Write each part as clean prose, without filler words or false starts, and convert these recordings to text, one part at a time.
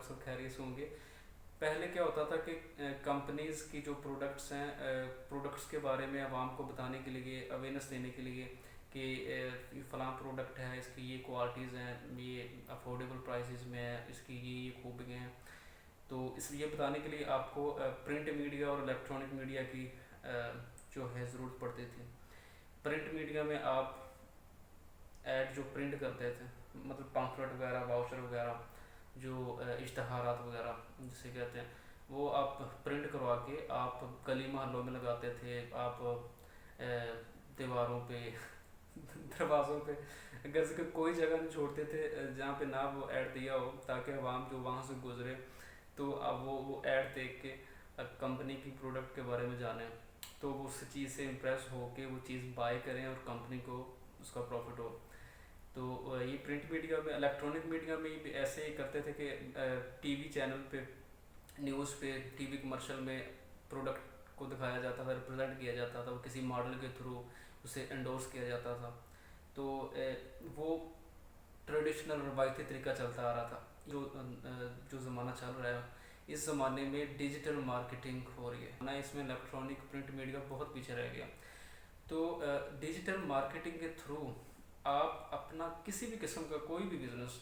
आप सब खैरियत से होंगे। पहले क्या होता था कि कंपनीज़ की जो प्रोडक्ट्स हैं, प्रोडक्ट्स के बारे में आवाम को बताने के लिए, अवेयरनेस देने के लिए कि ये फ़लाँ प्रोडक्ट है, इसकी ये क्वालिटीज़ हैं, ये अफोर्डेबल प्राइसेस में है, इसकी ये खूबियाँ हैं। तो इसलिए बताने के लिए आपको प्रिंट मीडिया और इलेक्ट्रॉनिक मीडिया की जो है ज़रूरत पड़ती थी। प्रिंट मीडिया में आप ऐड जो प्रिंट करते थे, मतलब पम्फलेट वगैरह, वाउचर वगैरह, जो इश्तहारात वगैरह जिसे कहते हैं, वो आप प्रिंट करवा के आप गली मोहल्लों में लगाते थे। आप दीवारों पे दरवाज़ों पे, अगर से कोई जगह नहीं छोड़ते थे जहाँ पे ना वो ऐड दिया हो, ताकि आवाम जो वहाँ से गुजरे तो अब वो ऐड देख के कंपनी की प्रोडक्ट के बारे में जाने, तो वो उस चीज़ से इम्प्रेस हो के वो चीज़ बाय करें और कंपनी को उसका प्रॉफिट हो। तो ये प्रिंट मीडिया में, इलेक्ट्रॉनिक मीडिया में भी ऐसे ही करते थे कि टीवी चैनल पे, न्यूज़ पे, टीवी कमर्शियल में प्रोडक्ट को दिखाया जाता था, रिप्रेजेंट किया जाता था, वो किसी मॉडल के थ्रू उसे एंडोर्स किया जाता था। तो वो ट्रेडिशनल रवायती तरीका चलता आ रहा था। जो ज़माना चल रहा है, इस ज़माने में डिजिटल मार्केटिंग हो रही है ना, इसमें इलेक्ट्रॉनिक प्रिंट मीडिया बहुत पीछे रह गया। तो डिजिटल मार्केटिंग के थ्रू आप अपना किसी भी किस्म का कोई भी बिजनेस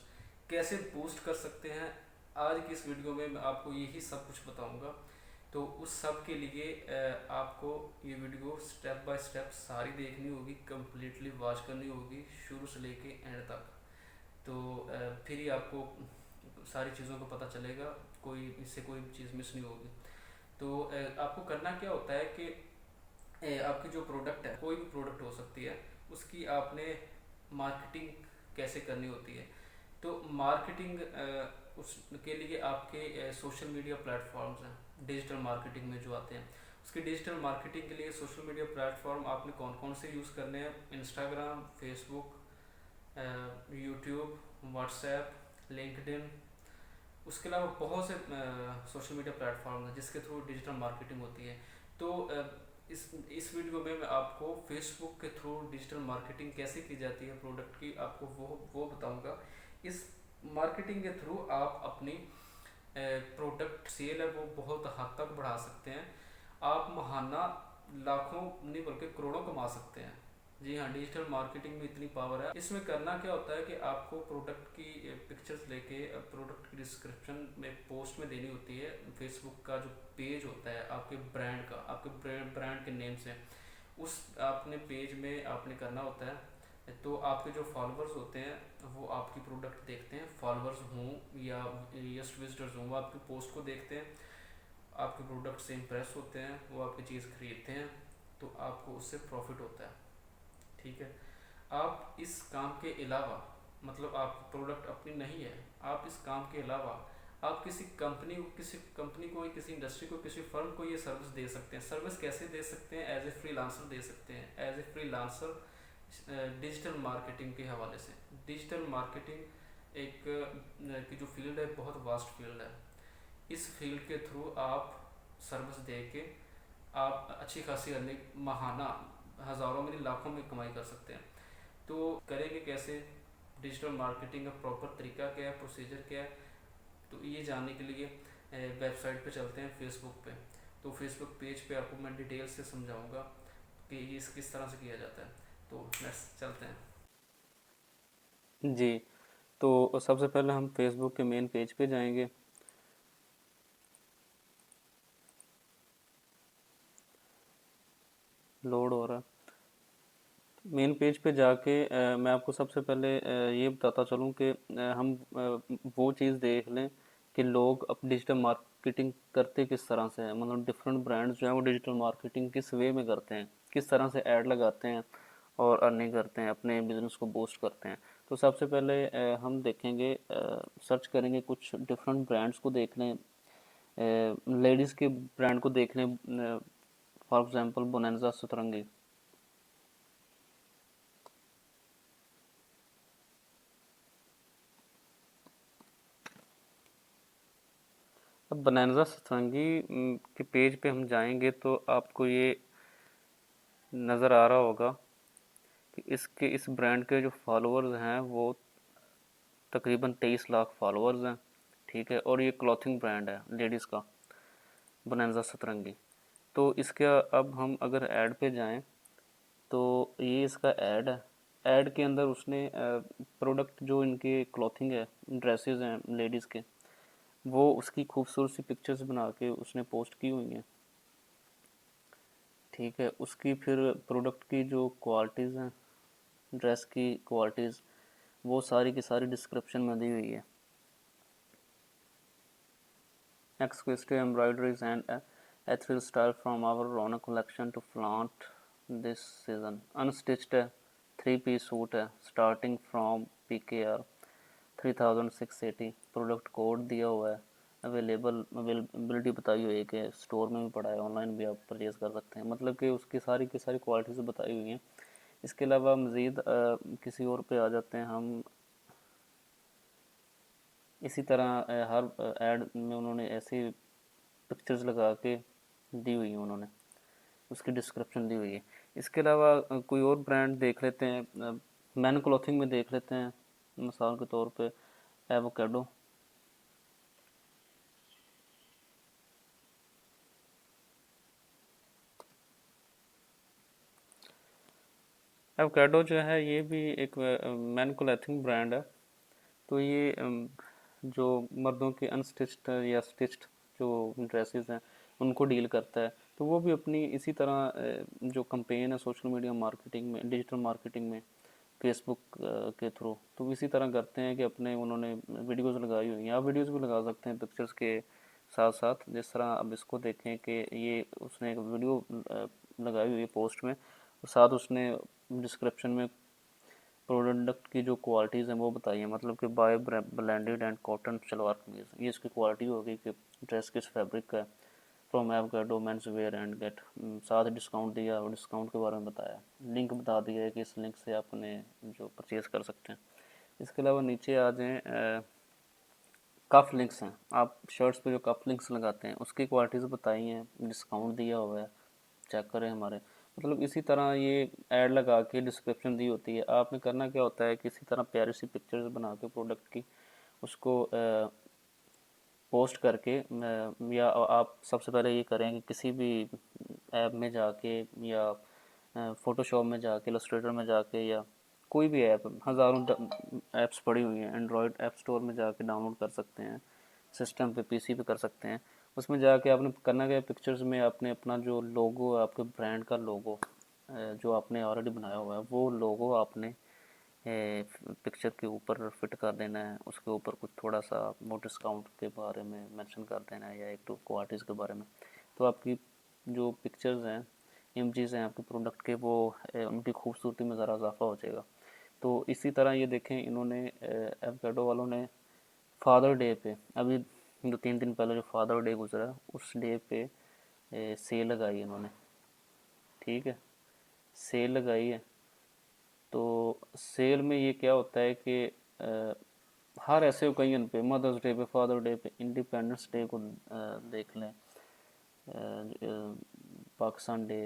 कैसे बूस्ट कर सकते हैं, आज की इस वीडियो में मैं आपको यही सब कुछ बताऊंगा। तो उस सब के लिए आपको ये वीडियो स्टेप बाय स्टेप सारी देखनी होगी, कम्प्लीटली वॉच करनी होगी शुरू से लेके एंड तक। तो फिर ही आपको सारी चीज़ों का पता चलेगा, कोई इससे कोई चीज़ मिस नहीं होगी। तो आपको करना क्या होता है कि आपकी जो प्रोडक्ट है, कोई भी प्रोडक्ट हो सकती है, उसकी आपने मार्केटिंग कैसे करनी होती है। तो मार्केटिंग उसके लिए आपके सोशल मीडिया प्लेटफॉर्म्स हैं, डिजिटल मार्केटिंग में जो आते हैं। उसकी डिजिटल मार्केटिंग के लिए सोशल मीडिया प्लेटफॉर्म आपने कौन कौन से यूज़ करने हैं? Instagram, Facebook, YouTube, WhatsApp, LinkedIn. उसके अलावा बहुत से सोशल मीडिया प्लेटफॉर्म हैं जिसके थ्रू डिजिटल मार्केटिंग होती है। तो इस वीडियो में मैं आपको फेसबुक के थ्रू डिजिटल मार्केटिंग कैसे की जाती है प्रोडक्ट की, आपको वो बताऊंगा। इस मार्केटिंग के थ्रू आप अपनी प्रोडक्ट सेल है वो बहुत हद तक बढ़ा सकते हैं। आप महाना लाखों नहीं बल्कि करोड़ों कमा सकते हैं। जी हाँ, डिजिटल मार्केटिंग में इतनी पावर है। इसमें करना क्या होता है कि आपको प्रोडक्ट की पिक्चर्स लेके प्रोडक्ट की डिस्क्रिप्शन में पोस्ट में देनी होती है। फेसबुक का जो पेज होता है आपके ब्रांड का, आपके ब्रांड के नेम से, उस आपने पेज में आपने करना होता है। तो आपके जो फॉलोअर्स होते हैं वो आपकी प्रोडक्ट देखते हैं, फॉलोअर्स हों या यस्ट विजिटर्स हों, वो आपकी पोस्ट को देखते हैं, आपके प्रोडक्ट से इम्प्रेस होते हैं, वो आपकी चीज़ खरीदते हैं, तो आपको उससे प्रॉफिट होता है। ठीक है। आप इस काम के अलावा, मतलब आप प्रोडक्ट अपनी नहीं है, आप इस काम के अलावा आप किसी कंपनी को, किसी इंडस्ट्री को, किसी फर्म को ये सर्विस दे सकते हैं। सर्विस कैसे दे सकते हैं? एज ए फ्रीलांसर दे सकते हैं। As a freelancer digital marketing के हवाले से। डिजिटल मार्केटिंग एक की जो फील्ड है बहुत वास्ट फील्ड है। इस फील्ड के थ्रू आप सर्विस दे के आप अच्छी खासी अर्निंग महाना हज़ारों में नहीं लाखों में कमाई कर सकते हैं। तो करेंगे कैसे? डिजिटल मार्केटिंग का प्रॉपर तरीका क्या है, प्रोसीजर क्या है? तो ये जानने के लिए वेबसाइट पे चलते हैं, फेसबुक पे। तो फेसबुक पेज पे आपको मैं डिटेल से समझाऊंगा कि ये किस तरह से किया जाता है। तो लेट्स चलते हैं। जी। तो सबसे पहले हम फेसबुक के मेन पेज पे जाएंगे। लोड हो रहा है। मेन पेज पे जाके मैं आपको सबसे पहले ये बताता चलूँ कि हम वो चीज़ देख लें कि लोग अब डिजिटल मार्केटिंग करते किस तरह से हैं। मतलब डिफरेंट ब्रांड्स जो हैं वो डिजिटल मार्केटिंग किस वे में करते हैं, किस तरह से ऐड लगाते हैं और अर्निंग करते हैं, अपने बिजनेस को बूस्ट करते हैं। तो सबसे पहले हम देखेंगे, सर्च करेंगे, कुछ डिफरेंट ब्रांड्स को देख लें। लेडीज़ के ब्रांड को देख लें, फॉर एग्जांपल बोनांजा सतरंगी। अब बनाना सतरंगी के पेज पे हम जाएंगे तो आपको ये नज़र आ रहा होगा कि इस ब्रांड के जो फॉलोअर्स हैं वो तकरीबन 23 लाख फॉलोअर्स हैं। ठीक है, और ये क्लॉथिंग ब्रांड है लेडीज़ का, बोनांजा सतरंगी। तो इसके अब हम अगर ऐड पे जाएं तो ये इसका ऐड है। ऐड के अंदर उसने प्रोडक्ट जो इनके क्लॉथिंग है, ड्रेसेस हैं लेडीज़ के, वो उसकी खूबसूरत सी पिक्चर्स बना के उसने पोस्ट की हुई हैं। ठीक है, उसकी फिर प्रोडक्ट की जो क्वालिटीज़ हैं, ड्रेस की क्वालिटीज़, वो सारी की सारी डिस्क्रिप्शन में दी हुई है। Exclusive embroideries and ethereal style from our Ronak collection to flaunt this season. Unstitched है, 3 piece सूट है, starting from PKR 3680, product code दिया हुआ है, अवेलेबिलिटी बताई हुई है कि स्टोर में भी पड़ा है, ऑनलाइन भी आप परचेज़ कर सकते हैं। मतलब कि उसकी सारी की सारी क्वालिटीज़ बताई हुई हैं। इसके अलावा मज़ीद किसी और पे आ जाते हैं हम। इसी तरह हर ऐड में उन्होंने ऐसी पिक्चर्स लगा के दी हुई हैं, उन्होंने उसकी डिस्क्रिप्शन दी हुई है। इसके अलावा कोई और ब्रांड देख लेते हैं, मैन क्लॉथिंग में देख लेते हैं, मिसाल के तौर पे एवोकाडो। एवोकाडो जो है ये भी एक मैन क्लॉथिंग ब्रांड है। तो ये जो मर्दों के अनस्टिच्ड या स्टिच्ड जो ड्रेसेस हैं उनको डील करता है। तो वो भी अपनी इसी तरह जो कंपेन है सोशल मीडिया मार्केटिंग में, डिजिटल मार्केटिंग में, फेसबुक के थ्रू, तो इसी तरह करते हैं कि अपने उन्होंने वीडियोस लगाई हुई हैं। आप वीडियोस भी लगा सकते हैं पिक्चर्स के साथ साथ। जिस तरह अब इसको देखें कि ये उसने एक वीडियो लगाई हुई है पोस्ट में, और साथ उसने डिस्क्रिप्शन में प्रोडक्ट की जो क्वालिटीज़ हैं वो बताई हैं। मतलब कि by blended and cotton shalwar kameez, ये इसकी क्वालिटी होगी कि ड्रेस किस फैब्रिक का है, from avocado men's wear and get, साथ डिस्काउंट दिया और डिस्काउंट के बारे में बताया, लिंक बता दिया है कि इस लिंक से आप उन्हें जो परचेज़ कर सकते हैं। इसके अलावा नीचे आ जाएँ, कफ लिंक्स हैं, आप शर्ट्स पे जो कफ लिंक्स लगाते हैं उसकी क्वालिटीज़ बताई हैं, डिस्काउंट दिया हुआ है, चेक करें हमारे। मतलब इसी तरह ये ऐड लगा के डिस्क्रिप्शन दी होती है। आपने करना क्या होता है, किसी तरह प्यारी सी पिक्चर्स बना के प्रोडक्ट की उसको पोस्ट करके, या आप सबसे पहले ये करें कि किसी भी ऐप में जाके या फ़ोटोशॉप में जाके, इलस्ट्रेटर में जाके, या कोई भी ऐप, हज़ारों ऐप्स पड़ी हुई हैं, एंड्रॉयड ऐप स्टोर में जाके डाउनलोड कर सकते हैं, सिस्टम पे, पीसी पे कर सकते हैं। उसमें जाके आपने करना क्या है, पिक्चर्स में आपने अपना जो लोगो है, आपके ब्रांड का लोगो जो आपने ऑलरेडी बनाया हुआ है, वो लोगो आपने पिक्चर के ऊपर फिट कर देना है। उसके ऊपर कुछ थोड़ा सा वो डिस्काउंट के बारे में मेंशन कर देना है, या एक दो क्वालिटीज़ के बारे में। तो आपकी जो पिक्चर्स हैं, इमेजेस हैं आपके प्रोडक्ट के, वो उनकी खूबसूरती में ज़रा इजाफा हो जाएगा। तो इसी तरह ये देखें, इन्होंने एवोकाडो वालों ने फादर डे पे, अभी 2-3 दिन पहले जो फादर डे गुजरा, उस डे पे सेल लगाई इन्होंने। ठीक है, सेल लगाई है। तो सेल में ये क्या होता है कि हर ऐसे ओकेजन पे, मदर्स डे पे, फादर डे पे, इंडिपेंडेंस डे को देख लें, पाकिस्तान डे,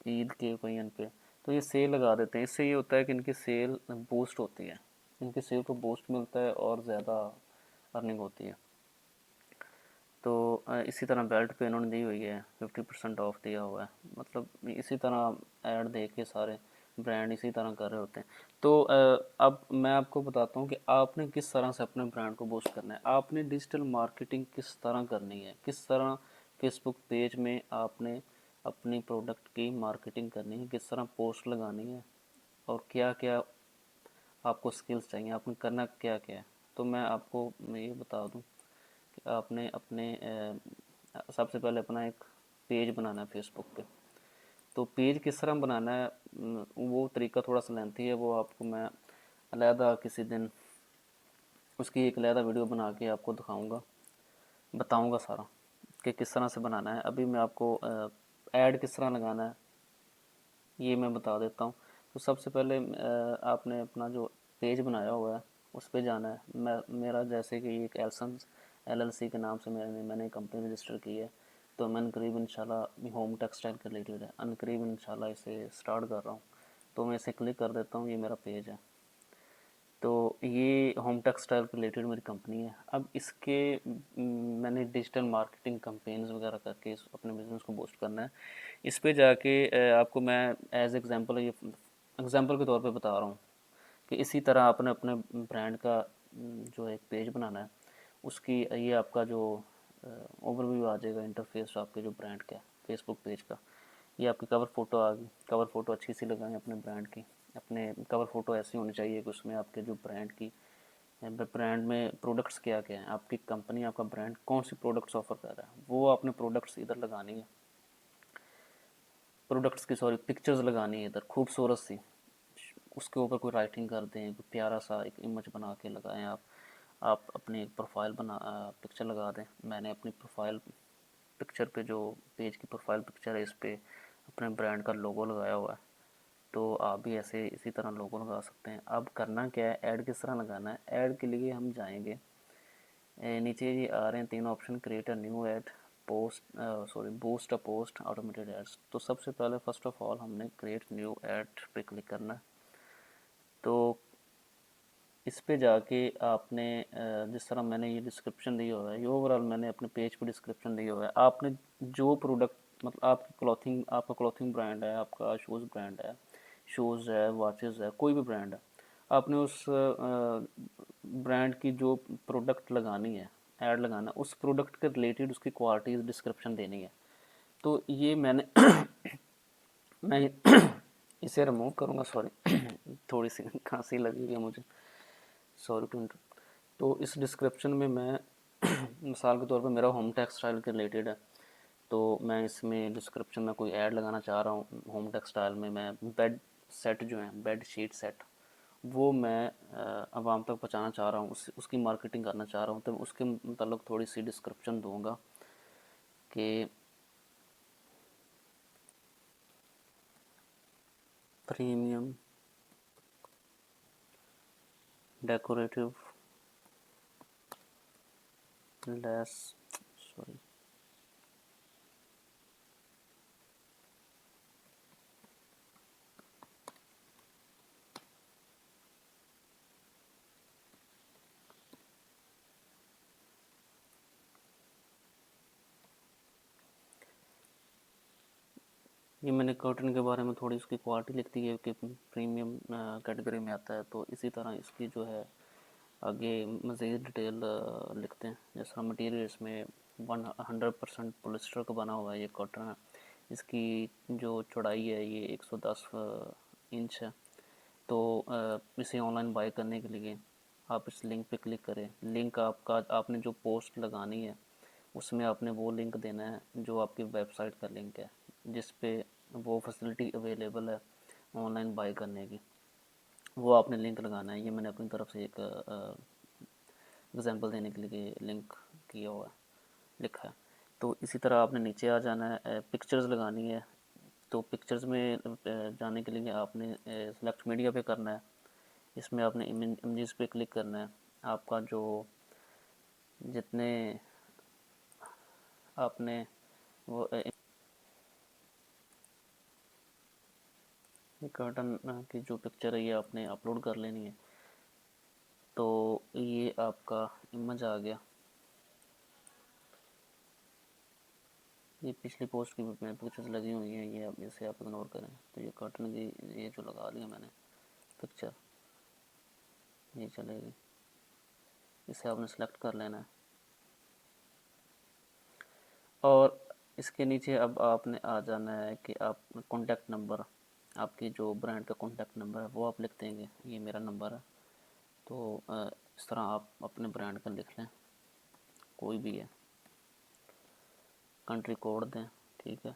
ईद के ओकेजन पे, तो ये सेल लगा देते हैं। इससे ये होता है कि इनकी सेल बूस्ट होती है, इनकी सेल को बूस्ट मिलता है और ज़्यादा अर्निंग होती है। तो इसी तरह बेल्ट पे इन्होंने दी हुई है, 50% ऑफ दिया हुआ है। मतलब इसी तरह ऐड दे के सारे ब्रांड इसी तरह कर रहे होते हैं। तो अब मैं आपको बताता हूँ कि आपने किस तरह से अपने ब्रांड को बूस्ट करना है। आपने डिजिटल मार्केटिंग किस तरह करनी है, किस तरह फेसबुक पेज में आपने अपनी प्रोडक्ट की मार्केटिंग करनी है, किस तरह पोस्ट लगानी है, और क्या क्या आपको स्किल्स चाहिए, आपने करना क्या क्या है। तो मैं आपको ये बता दूँ कि आपने अपने सबसे पहले अपना एक पेज बनाना है फेसबुक पे। तो पेज किस तरह बनाना है, वो तरीका थोड़ा सा लेंथी है, वो आपको मैं अलहदा किसी दिन उसकी एक अलहदा वीडियो बना के आपको दिखाऊंगा, बताऊंगा सारा कि किस तरह से बनाना है। अभी मैं आपको ऐड किस तरह लगाना है ये मैं बता देता हूँ। तो सबसे पहले आपने अपना जो पेज बनाया हुआ है उस पर जाना है। मेरा जैसे कि एक एल्सन्स LLC के नाम से मैंने कंपनी रजिस्टर की है। तो मैं अनकरीब इंशाल्लाह होम टेक्सटाइल के रिलेटेड है, अनकरीब इंशाल्लाह इसे स्टार्ट कर रहा हूँ। तो मैं इसे क्लिक कर देता हूँ, ये मेरा पेज है। तो ये होम टेक्सटाइल रिलेटेड मेरी कंपनी है। अब इसके मैंने डिजिटल मार्केटिंग कैंपेन्स वगैरह करके अपने बिज़नेस को बूस्ट करना है। इस पे जाके आपको मैं एज एग्जांपल ये एग्जांपल के तौर पे बता रहा हूँ कि इसी तरह आपने अपने ब्रांड का जो एक पेज बनाना है, उसकी ये आपका जो ओवरव्यू आ जाएगा, इंटरफेस आपके जो ब्रांड का है फेसबुक पेज का। ये आपकी कवर फ़ोटो आ गई। कवर फ़ोटो अच्छी सी लगाएं अपने ब्रांड की। अपने कवर फ़ोटो ऐसी होनी चाहिए कि उसमें आपके जो ब्रांड की ब्रांड में प्रोडक्ट्स क्या क्या हैं, आपकी कंपनी आपका ब्रांड कौन सी प्रोडक्ट्स ऑफर कर रहा है, वो आपने प्रोडक्ट्स इधर लगानी है, प्रोडक्ट्स की सॉरी पिक्चर्स लगानी है इधर खूबसूरत सी। उसके ऊपर कोई राइटिंग कर दें, कोई प्यारा सा एक इमेज बना के लगाएं आप अपनी एक प्रोफाइल बना पिक्चर लगा दें। मैंने अपनी प्रोफाइल पिक्चर पे जो पेज की प्रोफाइल पिक्चर है, इस पे अपने ब्रांड का लोगो लगाया हुआ है। तो आप भी ऐसे इसी तरह लोगो लगा सकते हैं। अब करना क्या है, ऐड किस तरह लगाना है। ऐड के लिए हम जाएंगे, नीचे ये आ रहे हैं 3 option, create a new ad, post sorry boost a post, automated ads. तो सबसे पहले फर्स्ट ऑफ ऑल हमने क्रिएट न्यू ऐड पे क्लिक करना है। तो इस पे जाके आपने जिस तरह मैंने ये डिस्क्रिप्शन दिया हुआ है, ये ओवरऑल मैंने अपने पेज पे डिस्क्रिप्शन दिया हुआ है। आपने जो प्रोडक्ट मतलब आपकी क्लॉथिंग, आपका क्लॉथिंग ब्रांड है, आपका शूज़ ब्रांड है, शूज़ है, वॉचेज़ है, कोई भी ब्रांड है, आपने उस ब्रांड की जो प्रोडक्ट लगानी है, ऐड लगाना है, उस प्रोडक्ट के रिलेटेड उसकी क्वालिटी डिस्क्रिप्शन देनी है। तो ये मैंने मैं इसे रिमूव करूँगा, सॉरी थोड़ी सी खांसी लगी है मुझे, सॉरी टू इंटरप्ट। तो इस डिस्क्रिप्शन में मैं मिसाल के तौर पे मेरा होम टेक्सटाइल के रिलेटेड है, तो मैं इसमें डिस्क्रिप्शन में कोई ऐड लगाना चाह रहा हूँ। होम टेक्सटाइल में मैं बेड सेट जो है, बेड शीट सेट, वो मैं आवाम तक पहुँचाना चाह रहा हूँ, उसकी मार्केटिंग करना चाह रहा हूँ। तो उसके मतलब थोड़ी सी डिस्क्रिप्शन दूँगा कि प्रीमियम डेकोरेटिव लेस, सॉरी ये मैंने कर्टन के बारे में थोड़ी उसकी क्वालिटी लिख दी है कि प्रीमियम कैटेगरी में आता है। तो इसी तरह इसकी जो है आगे मज़ीद डिटेल लिखते हैं। जैसा मटेरियल इसमें 100% पॉलिस्टर का बना हुआ है, ये कॉटन है। इसकी जो चौड़ाई है ये 110 इंच है। तो इसे ऑनलाइन बाय करने के लिए आप इस लिंक पे क्लिक करें। लिंक आपका, आपने जो पोस्ट लगानी है उसमें आपने वो लिंक देना है जो आपकी वेबसाइट का लिंक है, जिस पे वो फैसिलिटी अवेलेबल है ऑनलाइन बाय करने की, वो आपने लिंक लगाना है। ये मैंने अपनी तरफ से एक एग्जांपल देने के लिए लिंक किया हुआ है, लिखा है। तो इसी तरह आपने नीचे आ जाना है, पिक्चर्स लगानी है। तो पिक्चर्स में जाने के लिए आपने सेलेक्ट मीडिया पे करना है। इसमें आपने इमेजेस पे क्लिक करना है। आपका जो जितने आपने वो कर्टन की जो पिक्चर है ये आपने अपलोड कर लेनी है। तो ये आपका इमेज आ गया। ये पिछली पोस्ट की पिक्चर्स लगी हुई हैं, ये अब इसे आप इग्नोर करें। तो ये कर्टन की ये जो लगा लिया मैंने पिक्चर, ये चलेगी। इसे आपने सेलेक्ट कर लेना है और इसके नीचे अब आपने आ जाना है कि आप कॉन्टैक्ट नंबर, आपकी जो ब्रांड का कॉन्टैक्ट नंबर है वो आप लिख देंगे। ये मेरा नंबर है। तो इस तरह आप अपने ब्रांड का लिख लें, कोई भी है, कंट्री कोड दें, ठीक है।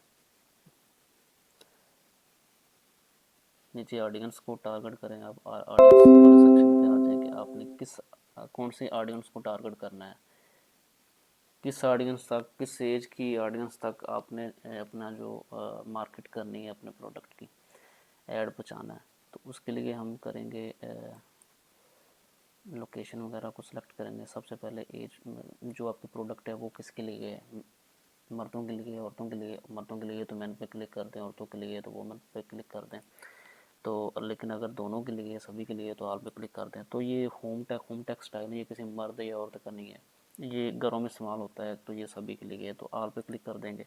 नीचे ऑडियंस को टारगेट करें। आप ऑडियंस वाले सेक्शन पे आ जाए कि आपने कौन सी ऑडियंस को टारगेट करना है, किस ऑडियंस तक, किस एज की ऑडियंस तक आपने अपना जो मार्केट करनी है अपने प्रोडक्ट की, ऐड पहुँचाना है। तो उसके लिए हम करेंगे लोकेशन वगैरह को सिलेक्ट करेंगे। सबसे पहले एज, जो आपकी प्रोडक्ट है वो किसके लिए है, मर्दों के लिए, औरतों के लिए। मर्दों के लिए तो मैन पे क्लिक कर दें, औरतों के लिए तो वुमेन पे क्लिक कर दें। तो लेकिन अगर दोनों के लिए, सभी के लिए, तो ऑल पे क्लिक करते हैं। तो ये होम टेक्स्ट है, ये किसी मर्द या औरत का नहीं है, ये घरों में इस्तेमाल होता है, तो ये सभी के लिए है। तो ऑल पे क्लिक कर देंगे।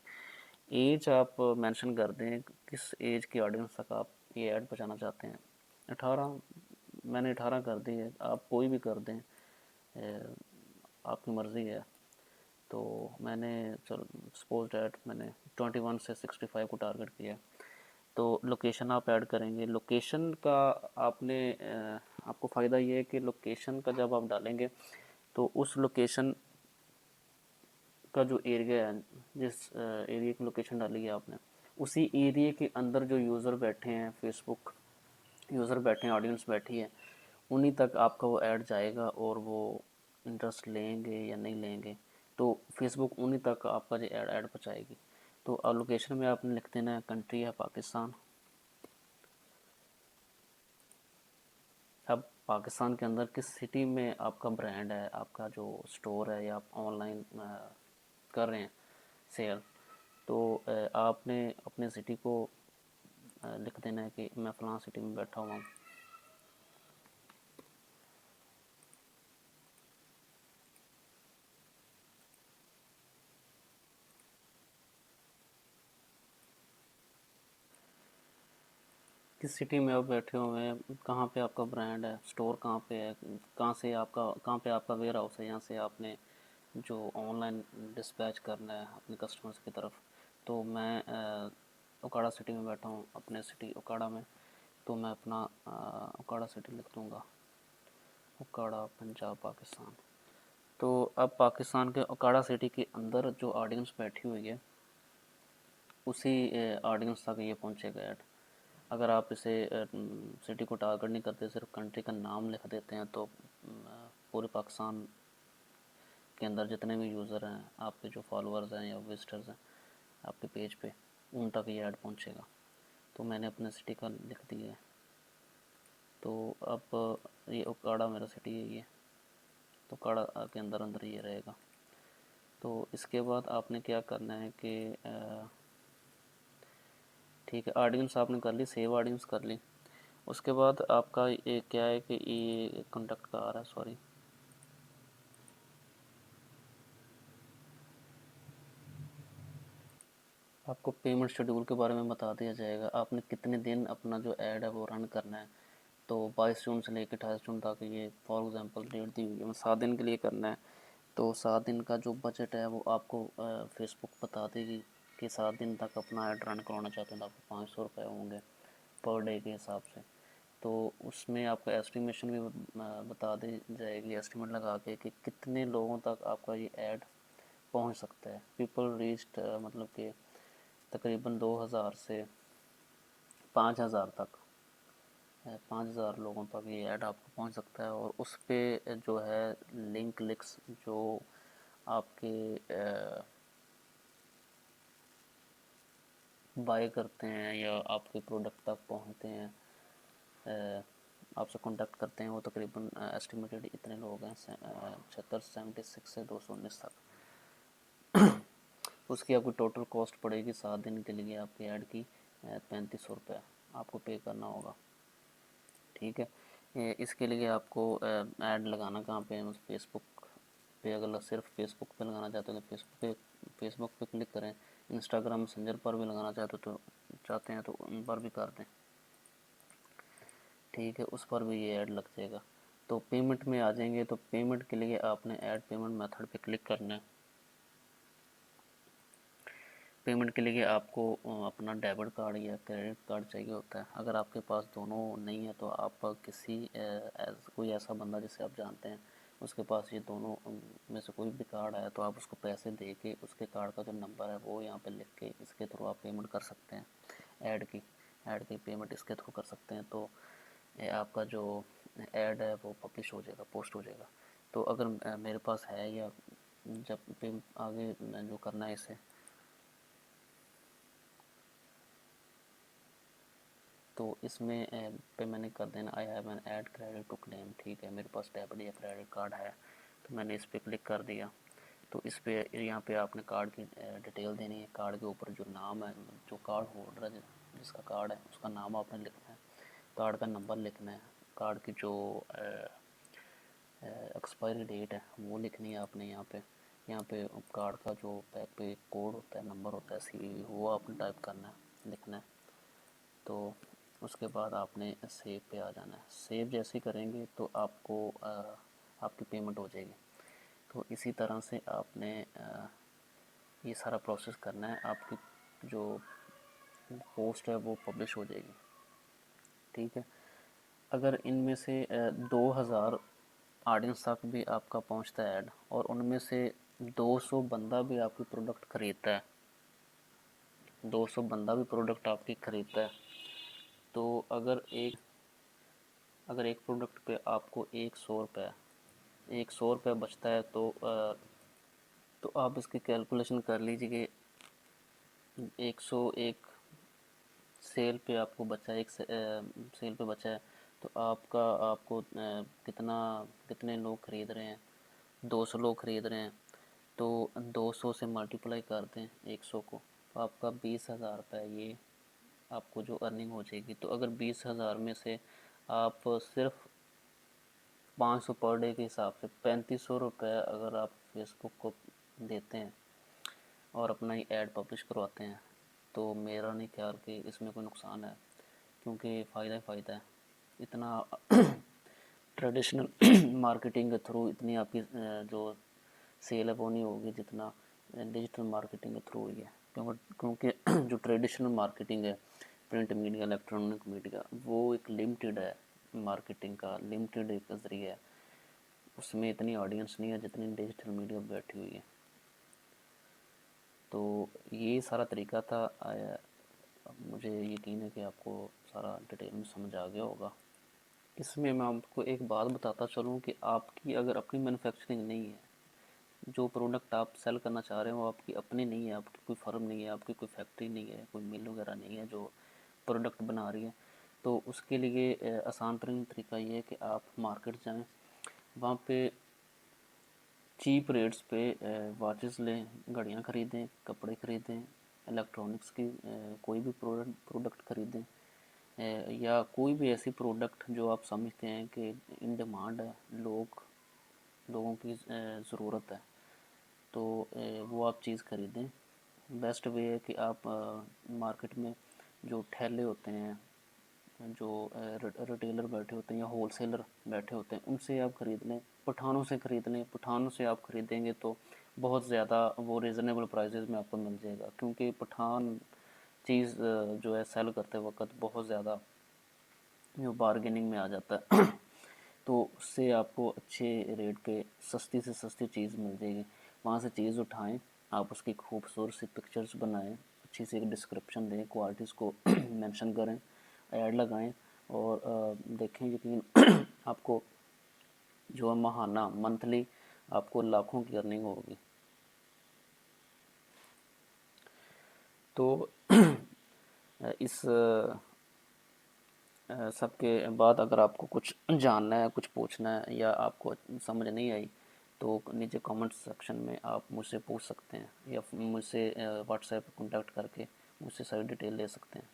एज आप मेंशन कर दें, किस एज की ऑडियंस तक आप ये ऐड पहुंचाना चाहते हैं। 18, मैंने 18 कर दी है, आप कोई भी कर दें, आपकी मर्ज़ी है। तो मैंने चल सपोज डैट मैंने 21 से 65 को टारगेट किया। तो लोकेशन आप ऐड करेंगे। लोकेशन का आपको फ़ायदा ये है कि लोकेशन का जब आप डालेंगे तो उस लोकेशन का जो एरिया है, जिस एरिया की लोकेशन डाली है आपने, उसी एरिया के अंदर जो यूज़र बैठे हैं, फेसबुक यूज़र बैठे हैं, ऑडियंस बैठी है, उन्हीं तक आपका वो ऐड जाएगा और वो इंटरेस्ट लेंगे या नहीं लेंगे, तो फेसबुक उन्हीं तक आपका जो ऐड पहुँचाएगी। तो लोकेशन में आपने लिख देना है कंट्री है पाकिस्तान। अब पाकिस्तान के अंदर किस सिटी में आपका ब्रांड है, आपका जो स्टोर है, या आप ऑनलाइन कर रहे हैं सेल, तो आपने अपने सिटी को लिख देना है कि मैं फ़लाँ सिटी में बैठा हुआ हूँ। किस सिटी में आप बैठे हुए हैं, कहाँ पे आपका ब्रांड है, स्टोर कहाँ पे है, कहाँ पे आपका वेयर हाउस है, यहाँ से आपने जो ऑनलाइन डिस्पैच करना है अपने कस्टमर्स की तरफ। तो मैं ओकाड़ा सिटी में बैठा हूँ, अपने सिटी ओकाड़ा में, तो मैं अपना ओकाड़ा सिटी लिख दूँगा, ओकाड़ा पंजाब पाकिस्तान। तो अब पाकिस्तान के ओकाड़ा सिटी के अंदर जो ऑडियंस बैठी हुई है, उसी ऑडियंस तक ये पहुँचेगा ऐड। अगर आप इसे सिटी को टारगेट नहीं करते, सिर्फ कंट्री का नाम लिख देते हैं, तो पूरे पाकिस्तान के अंदर जितने भी यूज़र हैं, आपके जो फॉलोअर्स हैं या विजिटर्स हैं आपके पेज पे, उन तक ये ऐड पहुंचेगा। तो मैंने अपने सिटी का लिख दिया है। तो अब ये ओकाड़ा मेरा सिटी है ये, तो ओकाड़ा के अंदर अंदर ये रहेगा। तो इसके बाद आपने क्या करना है कि ठीक है, ऑडियंस आपने कर ली, सेव ऑडियंस कर ली। उसके बाद आपका ये क्या है कि ये कॉन्टैक्ट का आ रहा है, सॉरी, आपको पेमेंट शेड्यूल के बारे में बता दिया जाएगा। आपने कितने दिन अपना जो ऐड है वो रन करना है। तो 22 जून से लेकर 28 जून तक, ये फॉर एग्जांपल डेट दी हुई है, 7 दिन के लिए करना है। तो 7 दिन का जो बजट है वो आपको फेसबुक बता देगी कि 7 दिन तक अपना ऐड रन कराना चाहते हैं तो आपको 500 रुपये होंगे पर डे के हिसाब से। तो उसमें आपका एस्टिमेशन भी बता दी जाएगी, एस्टिमेट लगा के कि कितने लोगों तक आपका ये ऐड पहुंच सकता है। पीपल रीच्ड मतलब कि तकरीबन 2000 से 5000 तक, 5000 लोगों तक ये ऐड आपको पहुंच सकता है। और उस पर जो है लिंक लिक्स जो आपके बाय करते हैं या आपके प्रोडक्ट तक पहुंचते हैं, आपसे कांटेक्ट करते हैं, वो तकरीबन एस्टिमेटेड इतने लोग हैं, 76 से 219 तक। उसकी आपको टोटल कॉस्ट पड़ेगी 7 दिन के लिए आपके ऐड की 3500 रुपये आपको पे करना होगा। ठीक है, इसके लिए आपको ऐड लगाना कहाँ पे है, फेसबुक पे। अगर सिर्फ फेसबुक पे लगाना चाहते हो तो फेसबुक पे क्लिक करें। इंस्टाग्राम मैसेंजर पर भी लगाना चाहते हैं तो उन पर भी कर दें। ठीक है, उस पर भी ये ऐड लग जाएगा। तो पेमेंट में आ जाएंगे। तो पेमेंट के लिए आपने ऐड पेमेंट मेथड पे क्लिक करना है। पेमेंट के लिए आपको अपना डेबिट कार्ड या क्रेडिट कार्ड चाहिए होता है। अगर आपके पास दोनों नहीं है तो आप किसी कोई ऐसा बंदा जिसे आप जानते हैं उसके पास ये दोनों में से कोई भी कार्ड है तो आप उसको पैसे दे के उसके कार्ड का जो नंबर है वो यहाँ पे लिख के इसके थ्रू आप पेमेंट कर सकते हैं। ऐड की पेमेंट इसके थ्रू कर सकते हैं। तो आपका जो ऐड है वो पब्लिश हो जाएगा, पोस्ट हो जाएगा। तो अगर मेरे पास है या जब पे आगे जो करना है इसे, तो इसमें पे मैंने कर देना I have an ad credit to claim. ठीक है, मेरे पास डेबिट या क्रेडिट कार्ड है तो मैंने इस पर क्लिक कर दिया। तो इस पर यहाँ पे आपने कार्ड की डिटेल देनी है। कार्ड के ऊपर जो नाम है, जो कार्ड होल्डर है जिसका कार्ड है उसका नाम आपने लिखना है। कार्ड का नंबर लिखना है, कार्ड की जो एक्सपायरी डेट है वो लिखनी है आपने। यहाँ पे कार्ड का जो बैक पे कोड होता है, नंबर होता है CVV, वो आपने टाइप करना है, लिखना है। तो उसके बाद आपने सेव पे आ जाना है। सेव जैसे करेंगे तो आपको आपकी पेमेंट हो जाएगी। तो इसी तरह से आपने ये सारा प्रोसेस करना है, आपकी जो पोस्ट है वो पब्लिश हो जाएगी। ठीक है। अगर इनमें से 2000 ऑडियंस तक भी आपका पहुंचता है ऐड, और उनमें से 200 बंदा भी आपकी प्रोडक्ट खरीदता है, 200 बंदा भी प्रोडक्ट आपकी खरीदता है, तो अगर एक प्रोडक्ट पे आपको 100 रुपये बचता है, तो आप इसकी कैलकुलेशन कर लीजिए कि 101 सेल पे आपको बचा है, सेल पे बचा है, तो आपको कितने लोग ख़रीद रहे हैं, 200 लोग ख़रीद रहे हैं, तो 200 से मल्टीप्लाई कर दें 100 को, तो आपका 20,000 रुपये ये आपको जो अर्निंग हो जाएगी। तो अगर 20,000 में से आप सिर्फ 500 पर डे के हिसाब से 3500 रुपये अगर आप फेसबुक को देते हैं और अपना ही ऐड पब्लिश करवाते हैं, तो मेरा नहीं ख्याल कि इसमें कोई नुकसान है, क्योंकि फ़ायदा ही फ़ायदा है। इतना ट्रेडिशनल मार्केटिंग के थ्रू इतनी आपकी जो सेल है वो नहीं होगी जितना डिजिटल मार्केटिंग के थ्रू हुई है। क्योंकि जो ट्रेडिशनल मार्केटिंग है, प्रिंट मीडिया, इलेक्ट्रॉनिक मीडिया, वो एक लिमिटेड है, मार्केटिंग का लिमिटेड एक ज़रिया है, उसमें इतनी ऑडियंस नहीं है जितनी डिजिटल मीडिया बैठी हुई है। तो ये सारा तरीका था। मुझे यकीन है कि आपको सारा डिटेल में समझ आ गया होगा। इसमें मैं आपको एक बात बताता चलूँ कि आपकी अगर अपनी मैन्युफैक्चरिंग नहीं है, जो प्रोडक्ट आप सेल करना चाह रहे हो वो आपकी अपनी नहीं है, आपकी कोई फर्म नहीं है, आपकी कोई फैक्ट्री नहीं है, कोई मिल वगैरह नहीं है जो प्रोडक्ट बना रही है, तो उसके लिए आसान तरीन तरीका ये है कि आप मार्केट जाएं, वहाँ पे चीप रेट्स पे वॉचेस लें, घड़ियाँ ख़रीदें, कपड़े ख़रीदें, इलेक्ट्रॉनिक्स की कोई भी प्रोडक्ट ख़रीदें, या कोई भी ऐसी प्रोडक्ट जो आप समझते हैं कि इन डिमांड है, लोगों की ज़रूरत है, तो वो आप चीज़ ख़रीदें। बेस्ट वे है कि आप मार्केट में जो ठेले होते हैं, जो रिटेलर बैठे होते हैं या होलसेलर बैठे होते हैं, उनसे आप ख़रीद लें, पठानों से ख़रीद लें। पठानों से आप ख़रीदेंगे तो बहुत ज़्यादा वो रीज़नेबल प्राइसेस में आपको मिल जाएगा, क्योंकि पठान चीज़ जो है सेल करते वक्त बहुत ज़्यादा जो बारगेनिंग में आ जाता है तो उससे आपको अच्छे रेट पे सस्ती से सस्ती चीज़ मिल जाएगी। वहाँ से चीज़ उठाएं, आप उसकी खूबसूरत सी पिक्चर्स बनाएं, अच्छी सी एक डिस्क्रिप्शन दें, क्वालिटीज़ को मेंशन करें, ऐड लगाएं, और देखें, यकीन आपको जो है माहाना, मंथली आपको लाखों की अर्निंग होगी। तो इस सबके बाद अगर आपको कुछ जानना है, कुछ पूछना है, या आपको समझ नहीं आई, तो नीचे कमेंट सेक्शन में आप मुझसे पूछ सकते हैं, या मुझसे व्हाट्सएप पर कॉन्टैक्ट करके मुझसे सारी डिटेल ले सकते हैं।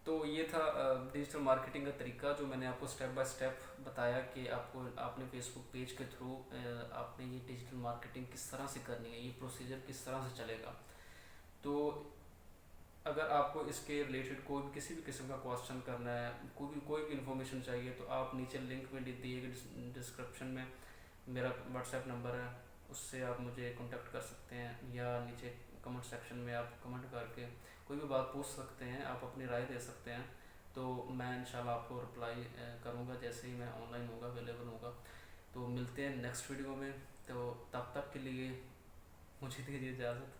तो ये था डिजिटल मार्केटिंग का तरीका जो मैंने आपको स्टेप बाय स्टेप बताया कि आपने फेसबुक पेज के थ्रू आपने ये डिजिटल मार्केटिंग किस तरह से करनी है, ये प्रोसीजर किस तरह से चलेगा। तो अगर आपको इसके रिलेटेड कोई भी किसी भी किस्म का क्वेश्चन करना है, कोई भी इन्फॉर्मेशन चाहिए, तो आप नीचे लिंक में दिए गए डिस्क्रिप्शन में मेरा व्हाट्सएप नंबर है, उससे आप मुझे कांटेक्ट कर सकते हैं, या नीचे कमेंट सेक्शन में आप कमेंट करके कोई भी बात पूछ सकते हैं, आप अपनी राय दे सकते हैं। तो मैं इंशाल्लाह आपको रिप्लाई करूँगा जैसे ही मैं ऑनलाइन होगा, अवेलेबल होगा। तो मिलते हैं नेक्स्ट वीडियो में। तो तब तक के लिए मुझे दीजिए इजाज़त,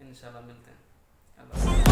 इंशाल्लाह मिलते हैं। अल्लाह।